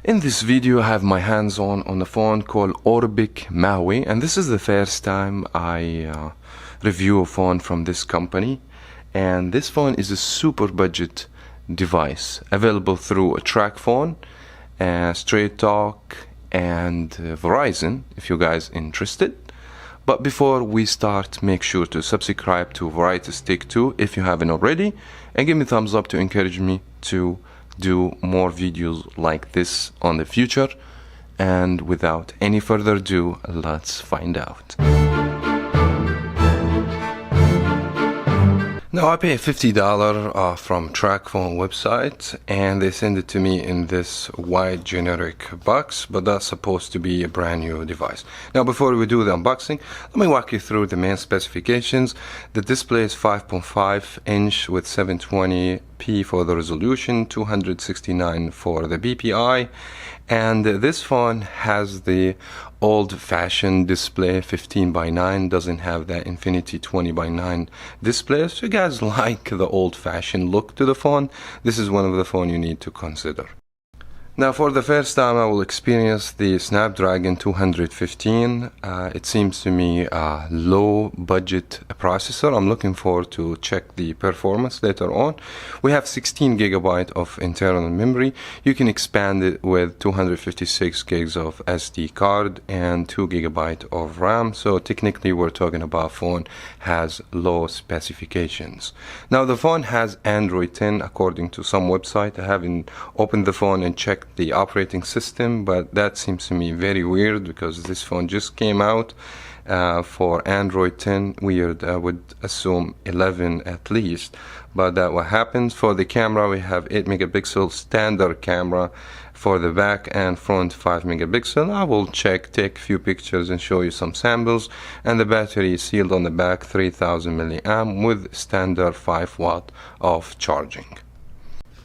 In this video I have my hands on a phone called Orbic Maui, and this is the first time I review a phone from this company. And this phone is a super budget device available through a Tracfone, Straight Talk, and Verizon if you guys interested. But before we start, make sure to subscribe to Variety Stick 2 if you haven't already, and give me a thumbs up to encourage me to do more videos like this on the future. And without any further ado, let's find out. Now I pay $50 from Tracfone website, and they send it to me in this white generic box, but that's supposed to be a brand new device. Now before we do the unboxing, let me walk you through the main specifications. The display is 5.5 inch with 720p for the resolution, 269 for the BPI, and this phone has the old-fashioned display 15:9, doesn't have that infinity 20:9 display. So you guys like the old-fashioned look to the phone, this is one of the phone you need to consider. Now for the first time I will experience the Snapdragon 215. It seems to me a low budget processor. I'm looking forward to check the performance later on. We have 16 GB of internal memory. You can expand it with 256 gigs of SD card and 2 GB of RAM. So technically we're talking about a phone has low specifications. Now the phone has Android 10 according to some website. I haven't opened the phone and checked the operating system, but that seems to me very weird because this phone just came out for Android 10. Weird. I would assume 11 at least, but that what happens. For the camera, we have 8 megapixel standard camera for the back, and front 5 megapixel. I will check, take a few pictures and show you some samples. And the battery is sealed on the back, 3000 milliamp with standard 5 watt of charging.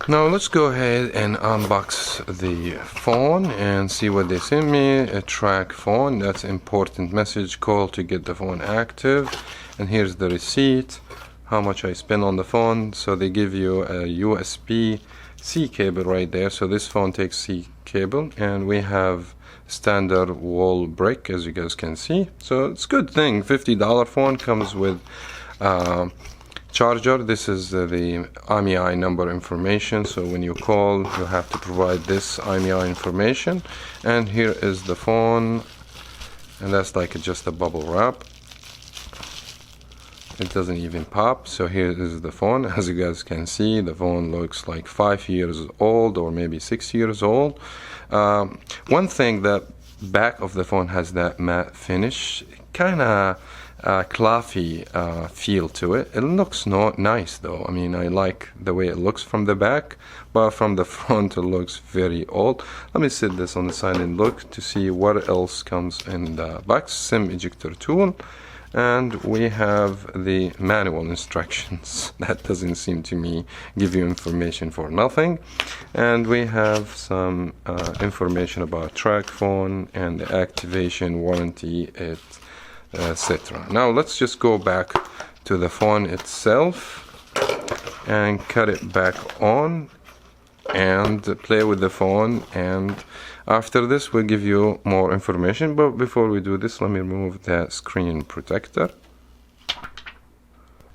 Now let's go ahead and unbox the phone and see what they sent me. A Tracfone, that's important message, call to get the phone active. And here's the receipt, how much I spent on the phone. So they give you a USB-C cable right there. So this phone takes C cable, and we have standard wall brick as you guys can see. So it's a good thing. $50 phone comes with charger. This is the IMEI number information, so when you call you have to provide this IMEI information. And here is the phone, and that's like just a bubble wrap. It doesn't even pop. So here is the phone. As you guys can see, the phone looks like 5 years old or maybe 6 years old. One thing, that back of the phone has that matte finish, kind of clothhy feel to it. It looks not nice though. I mean, I like the way it looks from the back, but from the front it looks very old. Let me set this on the side and look to see what else comes in the box. SIM ejector tool, and we have the manual instructions. That doesn't seem to me give you information for nothing. And we have some information about Tracfone and the activation, warranty, etc. Now let's just go back to the phone itself and cut it back on and play with the phone, and after this we'll give you more information. But before we do this, let me remove the screen protector.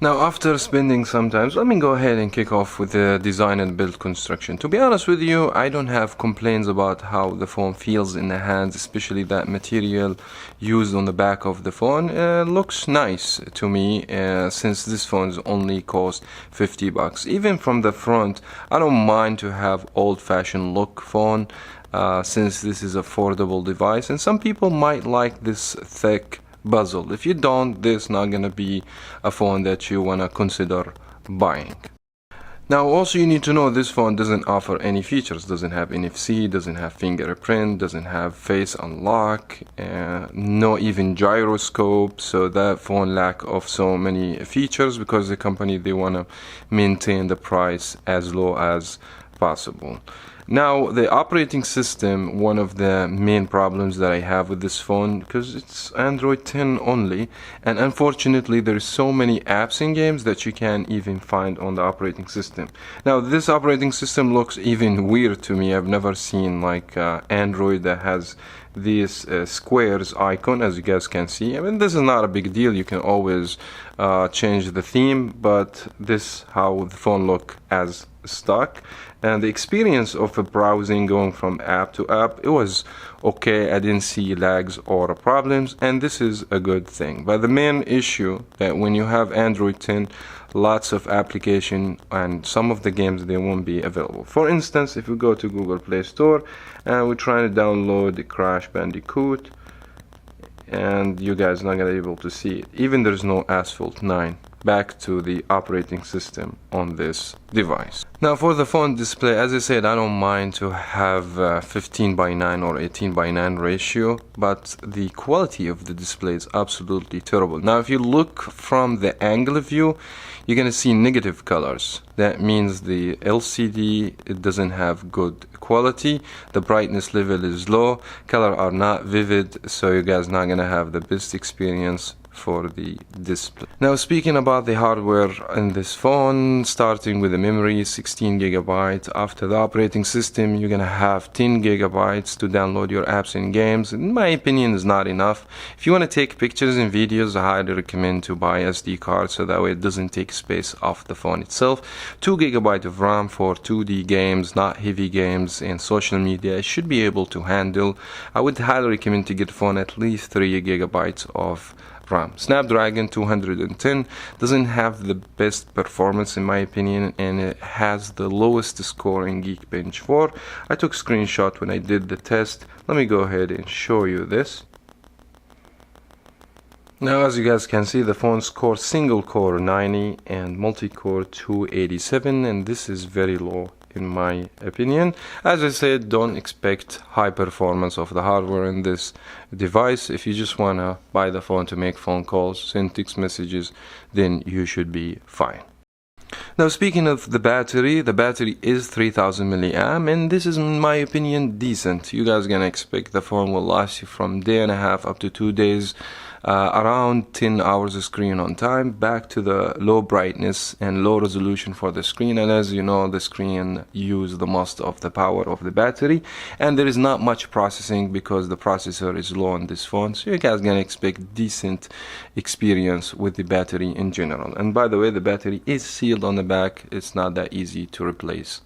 Now after spending some time, let me go ahead and kick off with the design and build construction. To be honest with you, I don't have complaints about how the phone feels in the hands, especially that material used on the back of the phone. Looks nice to me, since this phone is only cost $50. Even from the front, I don't mind to have old-fashioned look phone, since this is affordable device, and some people might like this thick bezel. If you don't, this is not gonna be a phone that you wanna consider buying. Now also you need to know this phone doesn't offer any features. Doesn't have NFC, doesn't have fingerprint, doesn't have face unlock, no even gyroscope. So that phone lack of so many features because the company, they wanna maintain the price as low as possible. Now, the operating system, one of the main problems that I have with this phone, because it's Android 10 only, and unfortunately there's so many apps and games that you can't even find on the operating system. Now, this operating system looks even weird to me. I've never seen like Android that has these squares icon, as you guys can see. I mean, this is not a big deal. You can always change the theme, but this how the phone look as stock. And the experience of browsing going from app to app, it was okay. I didn't see lags or problems, and this is a good thing. But the main issue that when you have Android 10, lots of application and some of the games, they won't be available. For instance, if we go to Google Play Store and we're trying to download the Crash Bandicoot, and you guys not gonna be able to see it. Even there's no Asphalt 9 back to the operating system on this device. Now, for the phone display, as I said, I don't mind to have 15:9 or 18:9 ratio, but the quality of the display is absolutely terrible. Now, if you look from the angle view, you're gonna see negative colors. That means the LCD, it doesn't have good quality. The brightness level is low, color are not vivid, so you guys not gonna have the best experience for the display. Now, speaking about the hardware in this phone, starting with the memory, 16 gigabytes. After the operating system, you're gonna have 10 gigabytes to download your apps and games. In my opinion, is not enough. If you want to take pictures and videos, I highly recommend to buy SD card, so that way it doesn't take space off the phone itself. 2 gigabytes of RAM for 2D games, not heavy games, and social media. It should be able to handle. I would highly recommend to get a phone at least 3 gigabytes of RAM. Snapdragon 210 doesn't have the best performance in my opinion, and it has the lowest score in Geekbench 4. I took screenshot when I did the test. Let me go ahead and show you this. Now, as you guys can see, the phone scores single core 90 and multi-core 287, and this is very low in my opinion. As I said, don't expect high performance of the hardware in this device. If you just want to buy the phone to make phone calls, send text messages, then you should be fine. Now, speaking of the battery is 3000 milliamp, and this is, in my opinion, decent. You guys gonna expect the phone will last you from day and a half up to 2 days. Around 10 hours of screen on time, back to the low brightness and low resolution for the screen. And as you know, the screen uses the most of the power of the battery, and there is not much processing because the processor is low on this phone, so you guys gonna expect decent experience with the battery in general. And by the way, the battery is sealed on the back. It's not that easy to replace.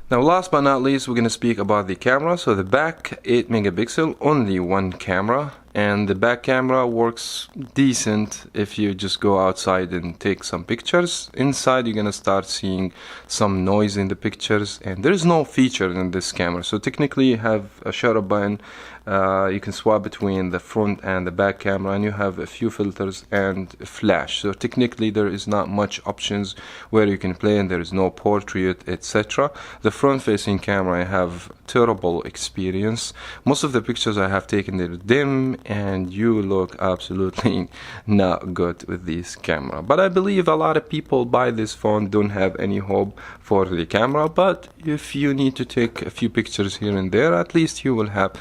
Now, last but not least, we're going to speak about the camera. So the back 8 megapixel, only one camera, and the back camera works decent if you just go outside and take some pictures. Inside, you're going to start seeing some noise in the pictures, and there is no feature in this camera. So technically, you have a shutter button. You can swap between the front and the back camera, and you have a few filters and flash. So technically there is not much options where you can play, and there is no portrait, etc. The front facing camera, I have terrible experience. Most of the pictures I have taken, they're dim, and you look absolutely not good with this camera. But I believe a lot of people buy this phone don't have any hope for the camera, but if you need to take a few pictures here and there, at least you will have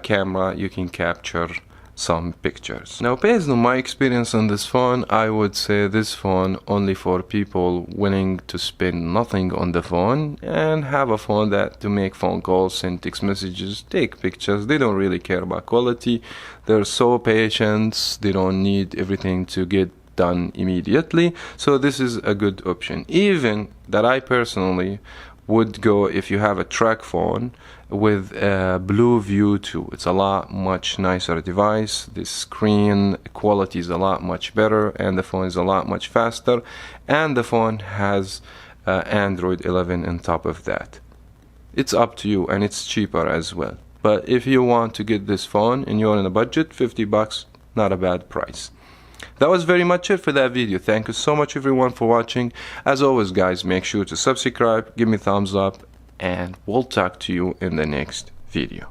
camera, you can capture some pictures. Now, based on my experience on this phone, I would say this phone only for people willing to spend nothing on the phone and have a phone that to make phone calls, send text messages, take pictures. They don't really care about quality. They're so patient. They don't need everything to get done immediately. So this is a good option. Even that I personally would go if you have a Tracfone with Blue View 2. It's a lot much nicer device. The screen quality is a lot much better, and the phone is a lot much faster, and the phone has Android 11 on top of that. It's up to you, and it's cheaper as well. But if you want to get this phone and you're in a budget, 50 bucks, not a bad price. That was very much it for that video. Thank you so much everyone for watching. As always guys, make sure to subscribe, give me thumbs up, and we'll talk to you in the next video.